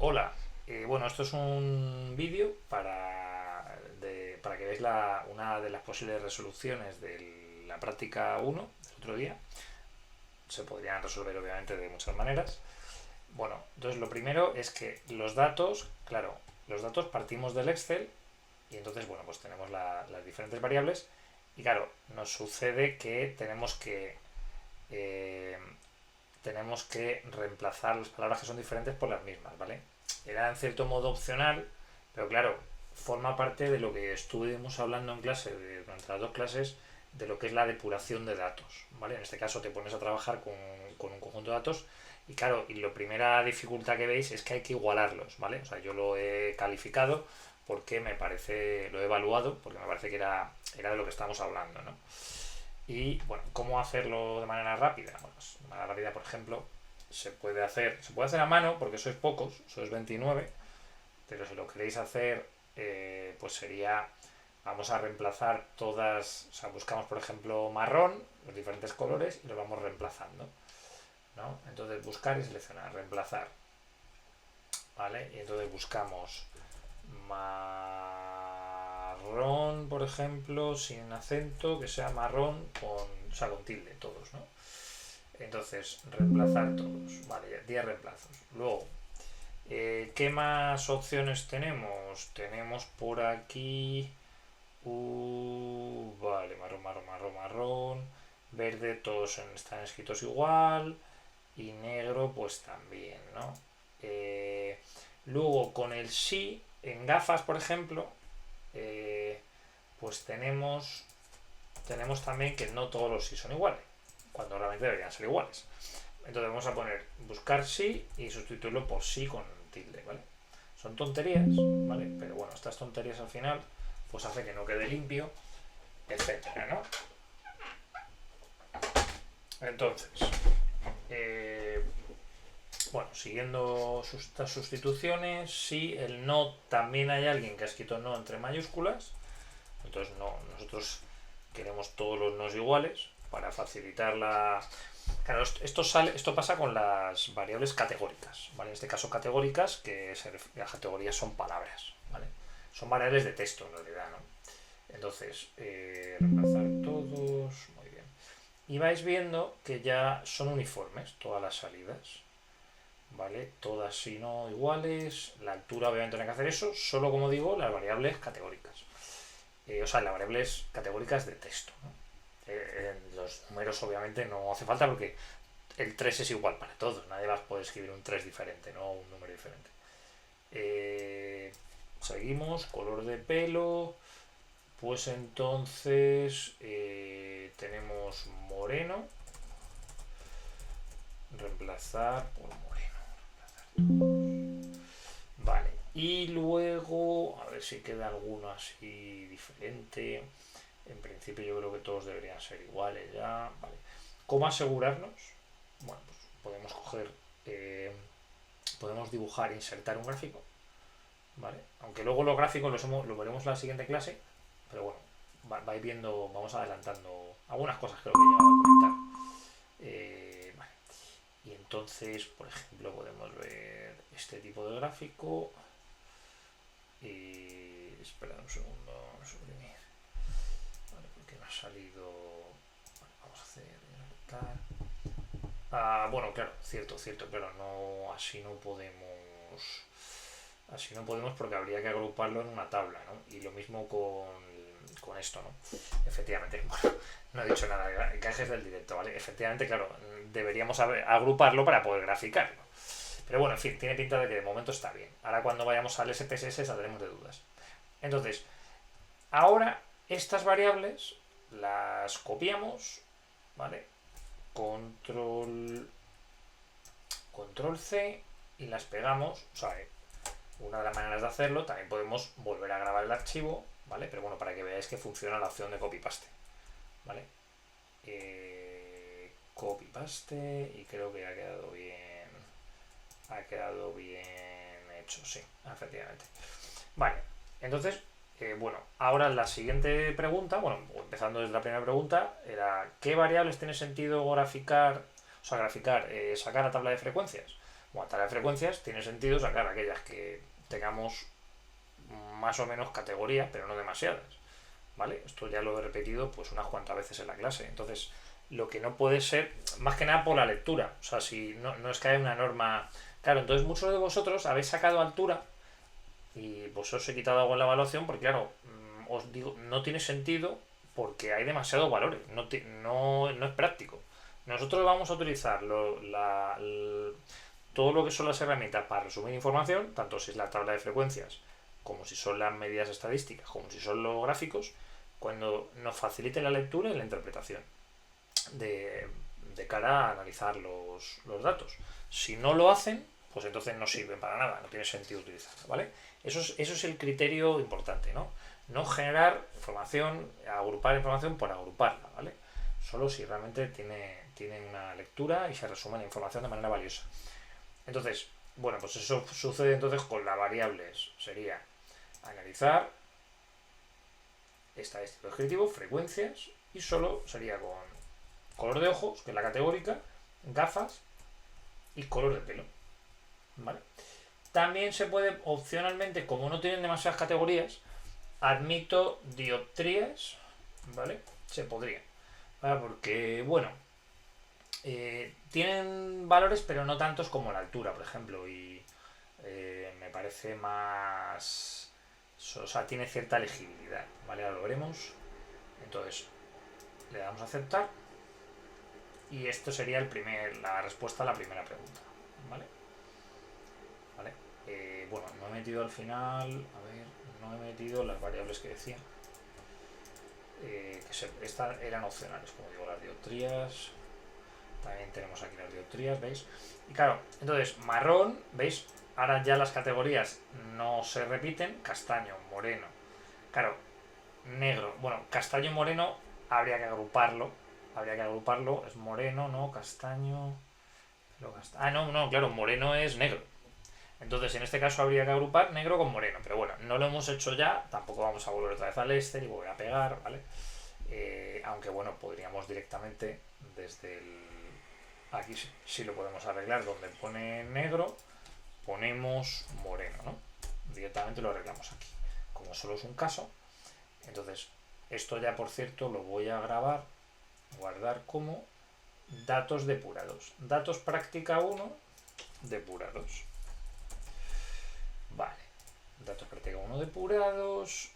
Hola, bueno, esto es un vídeo para que veáis una de las posibles resoluciones de la práctica 1 del otro día. Se podrían resolver obviamente de muchas maneras. Bueno, entonces lo primero es que los datos, claro, los datos partimos del Excel y entonces, bueno, pues tenemos las diferentes variables y claro, nos sucede que eh, tenemos que reemplazar las palabras que son diferentes por las mismas, ¿vale? Era en cierto modo opcional, pero claro, forma parte de lo que estuvimos hablando en clase, durante las dos clases, de lo que es la depuración de datos, ¿vale? En este caso te pones a trabajar con un conjunto de datos y claro, y la primera dificultad que veis es que hay que igualarlos, ¿vale? O sea, yo lo he calificado porque me parece, lo he evaluado, porque me parece que era de lo que estamos hablando, ¿no? Y bueno, ¿cómo hacerlo de manera rápida? Bueno, pues, de manera rápida, por ejemplo, se puede hacer a mano porque sois pocos, sois 29, pero si lo queréis hacer, pues sería, vamos a reemplazar todas, o sea, buscamos por ejemplo marrón, los diferentes colores y los vamos reemplazando, ¿no? Entonces buscar y seleccionar, reemplazar, ¿vale? Y entonces buscamos marrón, por ejemplo, sin acento, que sea marrón o sea, con tilde, todos, ¿no? Entonces, reemplazar todos. Vale, 10 reemplazos. Luego, ¿qué más opciones tenemos? Tenemos por aquí. Vale, marrón, marrón, marrón, marrón. Verde, todos están escritos igual. Y negro, pues también, ¿no? Luego, con el sí, en gafas, por ejemplo, eh, pues tenemos también que no todos los sí son iguales, cuando realmente deberían ser iguales. Entonces vamos a poner buscar sí y sustituirlo por sí con tilde, ¿vale? Son tonterías, ¿vale? Pero bueno, estas tonterías al final pues hace que no quede limpio, etcétera, ¿no? Entonces, eh, bueno, siguiendo estas sustituciones, sí, el no, también hay alguien que ha escrito no entre mayúsculas, entonces no, nosotros queremos todos los nos iguales para facilitar la. Claro, esto pasa con las variables categóricas, ¿vale? En este caso categóricas, las categorías son palabras, ¿vale? Son variables de texto en realidad, ¿no? Entonces, reemplazar todos, muy bien. Y vais viendo que ya son uniformes todas las salidas, ¿vale? Todas si no iguales, la altura obviamente no hay que hacer eso, solo como digo, las variables categóricas. O sea, las variables categóricas de texto, ¿no? Los números obviamente no hace falta porque el 3 es igual para todos, nadie más puede escribir un 3 diferente, no un número diferente. Seguimos, color de pelo, pues entonces tenemos moreno, reemplazar por moreno. Vale, y luego, a ver si queda alguno así diferente. En principio yo creo que todos deberían ser iguales ya. Vale. ¿Cómo asegurarnos? Bueno, pues podemos coger, podemos dibujar e insertar un gráfico, ¿vale? Aunque luego los gráficos lo veremos en la siguiente clase, pero bueno, vais viendo, vamos adelantando algunas cosas creo que he llegado a comentar. Vale. Y entonces, por ejemplo, podemos ver este tipo de gráfico. Y espera un segundo, suprimir. Vale, porque me ha salido. Vale, vamos a hacer. Bueno, claro, cierto, cierto, claro, no, así no podemos. Así no podemos porque habría que agruparlo en una tabla, ¿no? Y lo mismo con esto, ¿no? Efectivamente, bueno, no he dicho nada, encajes del directo, ¿vale? Efectivamente, claro, deberíamos agruparlo para poder graficarlo. Pero bueno, en fin, tiene pinta de que de momento está bien. Ahora cuando vayamos al SPSS saldremos de dudas. Entonces, ahora estas variables las copiamos, ¿vale? Control C y las pegamos, o sea, una de las maneras de hacerlo, también podemos volver a grabar el archivo, ¿vale? Pero bueno, para que veáis que funciona la opción de copy-paste, ¿vale? Copy-paste y creo que ha quedado bien hecho, sí, efectivamente. Vale, entonces, bueno, ahora la siguiente pregunta, bueno, empezando desde la primera pregunta, era ¿qué variables tiene sentido graficar, sacar a tabla de frecuencias? Bueno, tabla de frecuencias tiene sentido sacar aquellas que tengamos más o menos categorías, pero no demasiadas, ¿vale? Esto ya lo he repetido pues unas cuantas veces en la clase. Entonces, lo que no puede ser, más que nada por la lectura, o sea, si no es que haya una norma. Claro, entonces muchos de vosotros habéis sacado altura y pues os he quitado algo en la evaluación porque, claro, os digo, no tiene sentido porque hay demasiados valores, no es práctico. Nosotros vamos a utilizar todo lo que son las herramientas para resumir información, tanto si es la tabla de frecuencias, como si son las medidas estadísticas, como si son los gráficos, cuando nos facilite la lectura y la interpretación de, de cara a analizar los datos. Si no lo hacen, pues entonces no sirven para nada, no tiene sentido utilizarlo, ¿vale? Eso es el criterio importante, ¿no? No generar información, agrupar información por agruparla, ¿vale? Solo si realmente tiene una lectura y se resume la información de manera valiosa. Entonces, bueno, pues eso sucede entonces con las variables. Sería analizar estadístico descriptivo, frecuencias, y solo sería con color de ojos, que es la categórica, gafas y color de pelo, ¿vale? También se puede, opcionalmente, como no tienen demasiadas categorías, admito dioptrías, ¿vale? Se podría, ¿vale? Porque, bueno, tienen valores, pero no tantos como la altura, por ejemplo, y me parece más. O sea, tiene cierta legibilidad, ¿vale? Ahora lo veremos. Entonces, le damos a aceptar. Y esto sería la respuesta a la primera pregunta, ¿vale? ¿Vale? Bueno, no he metido al final. A ver, no he metido las variables que decía. Estas eran opcionales, como digo, las dioptrías. También tenemos aquí las dioptrías, ¿veis? Y claro, entonces, marrón, ¿veis? Ahora ya las categorías no se repiten. Castaño, moreno. Claro, negro. Bueno, castaño y moreno habría que agruparlo. Es moreno, ¿no? Castaño. No, claro, moreno es negro. Entonces, en este caso habría que agrupar negro con moreno. Pero bueno, no lo hemos hecho ya. Tampoco vamos a volver otra vez al Ester y volver a pegar, ¿vale? Aunque bueno, podríamos directamente desde el. Aquí sí lo podemos arreglar. Donde pone negro, ponemos moreno, ¿no? Directamente lo arreglamos aquí. Como solo es un caso. Entonces, esto ya por cierto lo voy a grabar, guardar como datos depurados. Datos práctica 1 depurados. Vale. Datos práctica 1 depurados.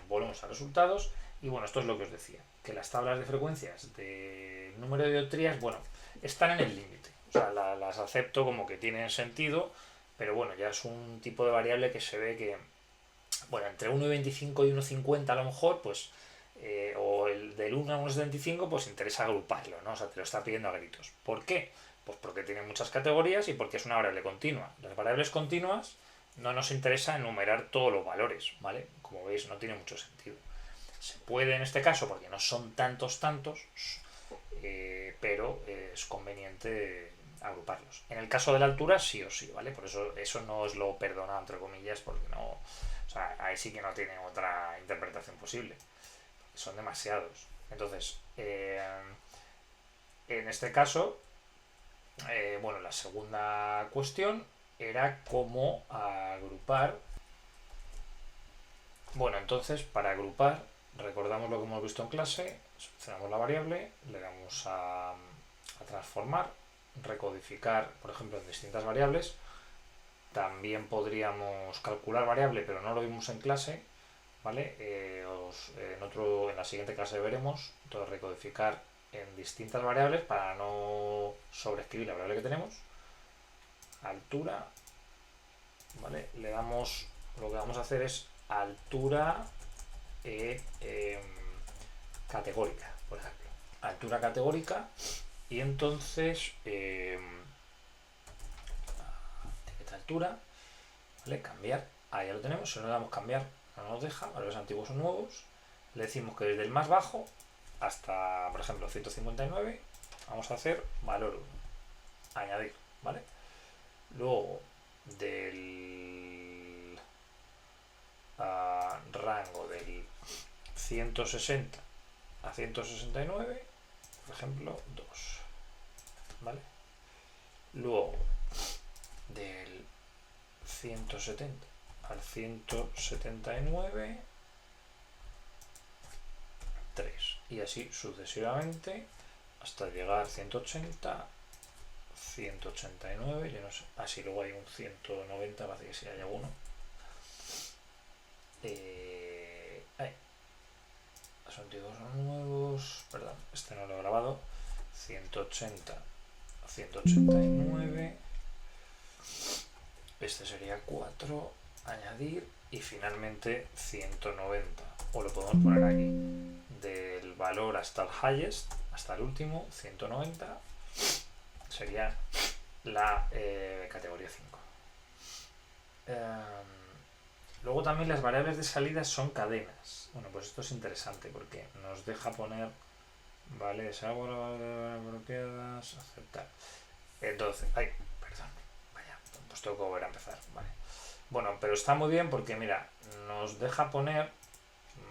Volvemos a resultados. Y bueno, esto es lo que os decía. Que las tablas de frecuencias de número de dioptrías, bueno, están en el límite. O sea, las acepto como que tienen sentido. Pero bueno, ya es un tipo de variable que se ve que, bueno, entre 1,25 y 1,50 a lo mejor, pues, o el del 1 a 1,75, pues interesa agruparlo, ¿no? O sea, te lo está pidiendo a gritos. ¿Por qué? Pues porque tiene muchas categorías y porque es una variable continua. Las variables continuas no nos interesa enumerar todos los valores, ¿vale? Como veis, no tiene mucho sentido. Se puede en este caso porque no son tantos, pero es conveniente agruparlos. En el caso de la altura, sí o sí, ¿vale? Por eso no os lo perdona, entre comillas, porque no. O sea, ahí sí que no tiene otra interpretación posible. Son demasiados. Entonces, en este caso, bueno, la segunda cuestión era cómo agrupar. Bueno, entonces, para agrupar, recordamos lo que hemos visto en clase, seleccionamos la variable, le damos a transformar, recodificar, por ejemplo, en distintas variables. También podríamos calcular variable, pero no lo vimos en clase, ¿vale? En la siguiente clase veremos. Entonces, recodificar en distintas variables para no sobreescribir la variable que tenemos. Altura, ¿vale? Le damos, lo que vamos a hacer es altura categórica, por ejemplo. Altura categórica, y entonces etiqueta altura, ¿vale? Cambiar, ahí ya lo tenemos. Si no le damos cambiar, no nos deja, valores antiguos o nuevos. Le decimos que desde el más bajo hasta, por ejemplo, 159, vamos a hacer valor 1, añadir, ¿vale? Luego del rango del 160 a 169, por ejemplo, 2, ¿vale? Luego, del 170 al 179, 3. Y así sucesivamente hasta llegar a 180, 189, yo no sé. Así luego hay un 190, parece que sí hay alguno. Los antiguos son nuevos. Perdón, este no lo he grabado. 180 a 189. Este sería 4. Añadir. Y finalmente 190. O lo podemos poner aquí. Del valor hasta el highest, hasta el último, 190. Sería la categoría 5. Luego también las variables de salida son cadenas. Bueno, pues esto es interesante porque nos deja poner, vale, apropiadas, aceptar. Entonces, perdón, vaya, pues tengo que volver a empezar, vale. Bueno, pero está muy bien porque, mira, nos deja poner,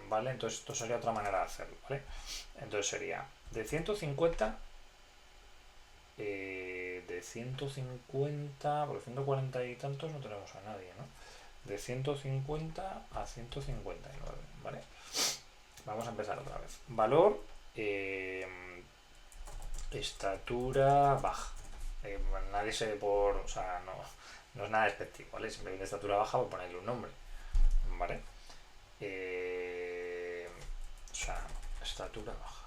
vale, entonces esto sería otra manera de hacerlo, vale. Entonces sería de 150, de 150, por 140 y tantos no tenemos a nadie, ¿no? De 150 a 159, ¿vale? Vamos a empezar otra vez. Valor, estatura baja. Nadie se ve por, o sea, no es nada despectivo, ¿vale? Simplemente estatura baja, voy a ponerle un nombre, ¿vale? O sea, estatura baja.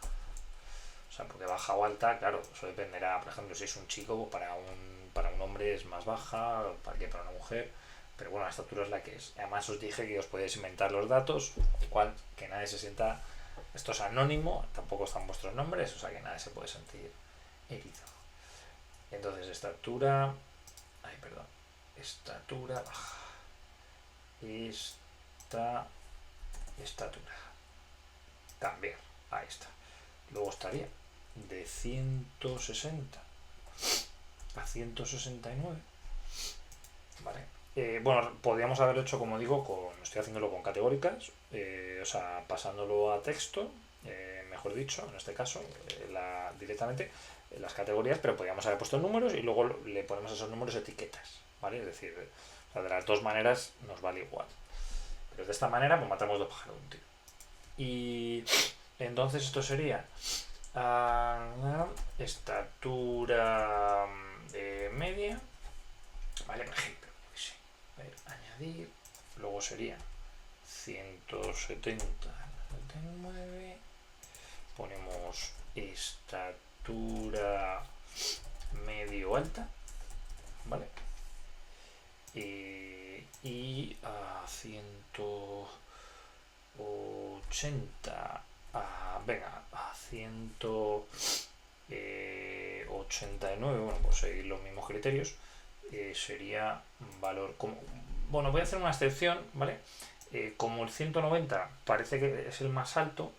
O sea, porque baja o alta, claro, eso dependerá, por ejemplo, si es un chico, pues para un hombre es más baja que para una mujer. Pero bueno, la estatura es la que es. Además os dije que os podéis inventar los datos, con lo cual que nadie se sienta... Esto es anónimo, tampoco están vuestros nombres, o sea que nadie se puede sentir herido. Entonces, estatura... Estatura baja. Estatura. Cambiar. Ahí está. Luego estaría de 160 a 169. Vale. Bueno, podríamos haberlo hecho, como digo, estoy haciéndolo con categóricas, o sea, pasándolo a texto, mejor dicho, en este caso, directamente las categorías, pero podríamos haber puesto números y luego le ponemos a esos números etiquetas, ¿vale? Es decir, o sea, de las dos maneras nos vale igual. Pero de esta manera, pues matamos dos pájaros de un tiro. Y entonces esto sería estatura media, ¿vale? Por ejemplo, añadir, luego sería 170, 79, ponemos estatura medio alta, ¿vale? Y a 180, venga, a 189, bueno, pues seguir los mismos criterios. Sería valor como... Bueno, voy a hacer una excepción, ¿vale? Como el 190 parece que es el más alto,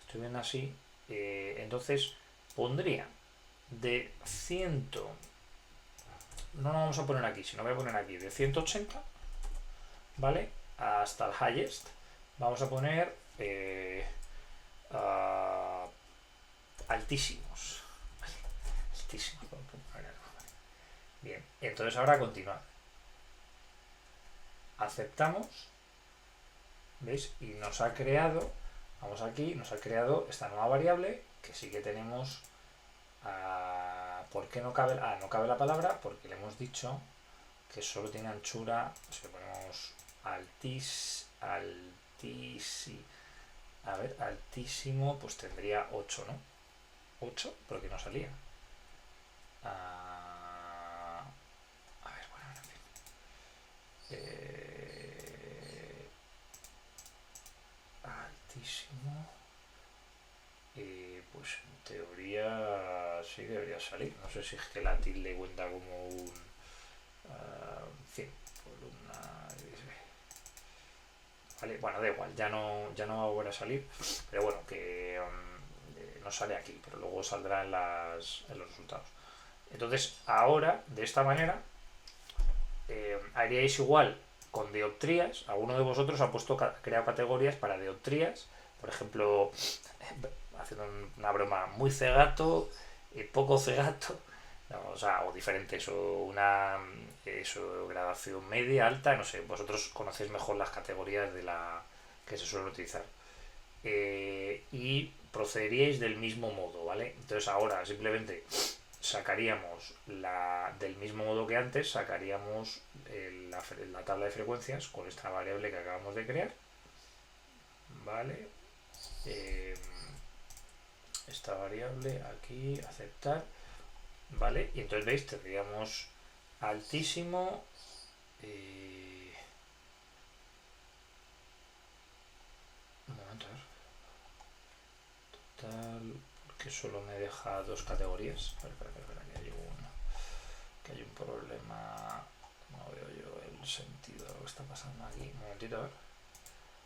estoy viendo así, entonces pondría de 100... No lo vamos a poner aquí, sino voy a poner aquí de 180, ¿vale? Hasta el highest. Vamos a poner altísimos. Altísimos. Bien, entonces ahora continuar. Aceptamos, ¿veis? Y nos ha creado, vamos aquí, nos ha creado esta nueva variable que sí que tenemos. ¿Por qué no cabe? No cabe la palabra porque le hemos dicho que solo tiene anchura. Si le ponemos altísimo, pues tendría 8, ¿no? 8, pero que no salía. Bueno, en fin. Altísimo. Pues en teoría sí debería salir. No sé si es que la tilde cuenta como un... en fin, columna... Vale, bueno, da igual, ya no va a volver a salir. Pero bueno, que no sale aquí, pero luego saldrá en los resultados. Entonces, ahora, de esta manera, haríais igual con dioptrías. Alguno de vosotros ha creado categorías para dioptrías. Por ejemplo, haciendo una broma, muy cegato, poco cegato, No, o sea, o diferentes, o una gradación media, alta, no sé, vosotros conocéis mejor las categorías de la que se suelen utilizar. Y procederíais del mismo modo, ¿vale? Entonces ahora simplemente sacaríamos del mismo modo que antes, sacaríamos la tabla de frecuencias con esta variable que acabamos de crear, ¿vale? Eh, esta variable aquí, aceptar, ¿vale? Y entonces veis, tendríamos altísimo, un momento, a ver, tal, porque solo me deja dos categorías. Espera, que hay un problema. No veo yo el sentido de lo que está pasando aquí. Un momentito, a ver.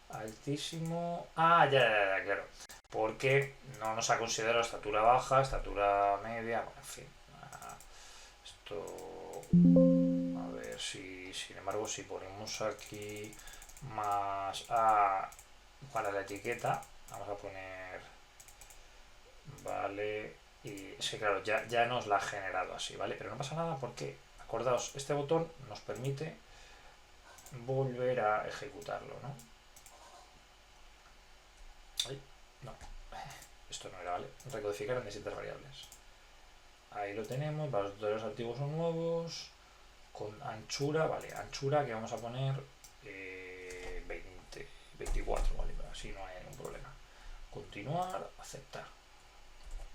Altísimo. Ah, ya, claro. Porque no nos ha considerado estatura baja, estatura media, bueno, en fin. Esto. A ver si, sin embargo, si ponemos aquí más A para la etiqueta, vamos a poner. Vale. Y sí, claro, ya nos la ha generado así, ¿vale? Pero no pasa nada porque, acordaos, este botón nos permite volver a ejecutarlo, ¿no? Ay, no, esto no era, ¿vale? Recodificar en distintas variables. Ahí lo tenemos, los tutoriales antiguos son nuevos, con anchura, vale, anchura que vamos a poner 20, 24, ¿vale? Así no hay ningún problema. Continuar, aceptar.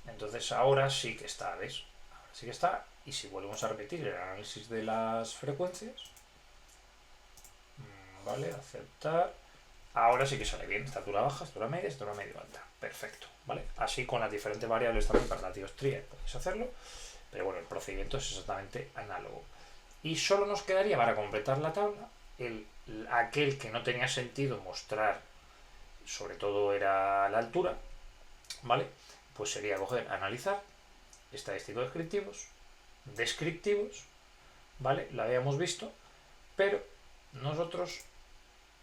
Entonces ahora sí que está, ¿ves? Ahora sí que está, y si volvemos a repetir el análisis de las frecuencias, vale, aceptar. Ahora sí que sale bien, estatura baja, estatura media alta. Perfecto, ¿vale? Así con las diferentes variables también para la diostría podéis hacerlo, pero bueno, el procedimiento es exactamente análogo. Y solo nos quedaría para completar la tabla aquel que no tenía sentido mostrar, sobre todo era la altura, ¿vale? Pues sería coger, analizar, estadísticos descriptivos, ¿vale? Lo habíamos visto, pero nosotros,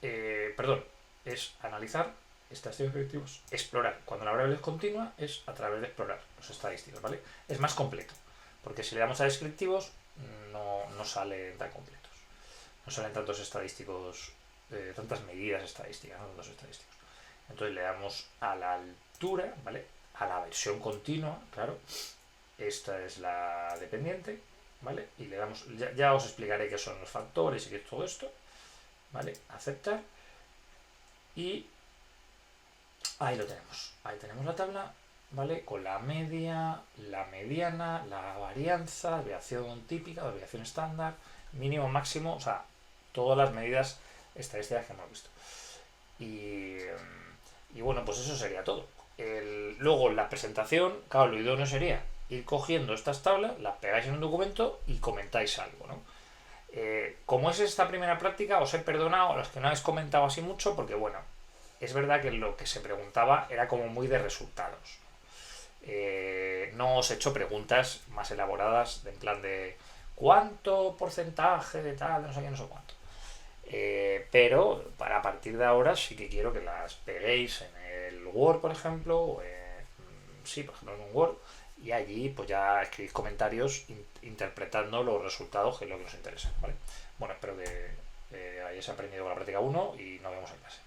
perdón, es analizar estadísticos descriptivos, explorar. Cuando la variable es continua es a través de explorar los estadísticos, ¿vale? Es más completo, porque si le damos a descriptivos no salen tan completos, no salen tantos estadísticos, tantas medidas estadísticas, ¿no? Tantos estadísticos. Entonces le damos a la altura, ¿vale? A la versión continua, claro. Esta es la dependiente, ¿vale? Y le damos, ya os explicaré qué son los factores y qué es todo esto, ¿vale? Aceptar. Y ahí lo tenemos. Ahí tenemos la tabla, ¿vale? Con la media, la mediana, la varianza, desviación típica, desviación estándar, mínimo, máximo, o sea, todas las medidas estadísticas que hemos visto. Y bueno, pues eso sería todo. Luego la presentación, claro, lo idóneo sería ir cogiendo estas tablas, las pegáis en un documento y comentáis algo, ¿no? Como es esta primera práctica, os he perdonado a los que no habéis comentado así mucho, porque bueno, es verdad que lo que se preguntaba era como muy de resultados. No os he hecho preguntas más elaboradas, en plan de ¿cuánto porcentaje de tal, no sé qué, no sé cuánto? Pero para a partir de ahora sí que quiero que las peguéis en el Word, por ejemplo, o sí, por ejemplo en un Word, y allí pues ya escribís comentarios interpretando los resultados, que es lo que nos interesa, ¿vale? Bueno, espero que hayáis aprendido con la práctica 1 y nos vemos en clase.